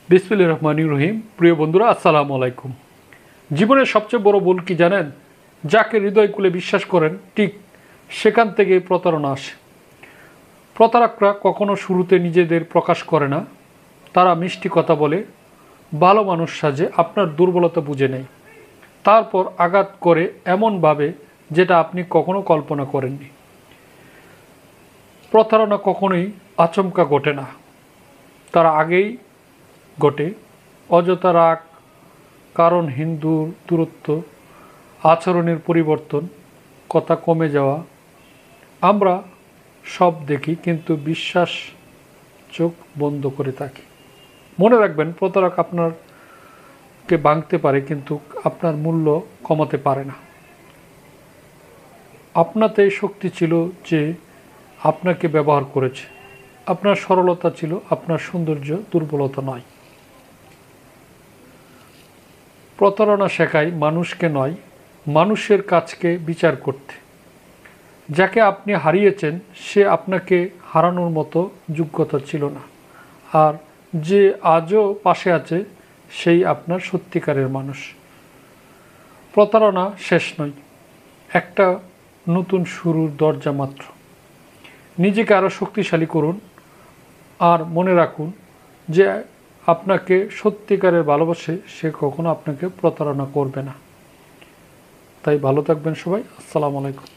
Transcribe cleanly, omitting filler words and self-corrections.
বিসমিল্লাহির রহমানির রহিম। প্রিয় বন্ধুরা, আসসালামু আলাইকুম। জীবনের সবচেয়ে বড় ভুল কি জানেন? যাকে হৃদয় খুলে বিশ্বাস করেন ঠিক সেখান থেকে প্রতারণা আসে। প্রতারকরা কখনো শুরুতে নিজেদের প্রকাশ করে না। তারা মিষ্টি কথা বলে, ভালো মানুষ সাজে, আপনার দুর্বলতা বুঝে নেয়, তারপর আঘাত করে এমনভাবে যেটা আপনি কখনো কল্পনা করেননি। প্রতারণা কখনোই আচমকা ঘটে না, তার আগেই ঘটে। অযথা রাগ, কারণহীন দূরত্ব, আচরণের পরিবর্তন, কথা কমে যাওয়া, আমরা সব দেখি কিন্তু বিশ্বাস চোখ বন্ধ করে থাকি। মনে রাখবেন, প্রতারক আপনাকে ভাঙতে পারে কিন্তু আপনার মূল্য কমাতে পারে না। আপনাতে শক্তি ছিল যে আপনাকে ব্যবহার করেছে। আপনার সরলতা ছিল আপনার সৌন্দর্য, দুর্বলতা নয়। প্রতারণা শেখায় মানুষকে নয়, মানুষের কাজকে বিচার করতে। যাকে আপনি হারিয়েছেন সে আপনাকে হারানোর মতো যোগ্যতা ছিল না, আর যে আজও পাশে আছে সেই আপনার সত্যিকারের মানুষ। প্রতারণা শেষ নয়, একটা নতুন শুরুর দরজা মাত্র। নিজেকে আরও শক্তিশালী করুন, আর মনে রাখুন যে আপনাকে সত্যিকারের ভালোবাসে সে কখনো আপনাকে প্রতারণা করবে না। তাই ভালো থাকবেন সবাই। আসসালামু আলাইকুম।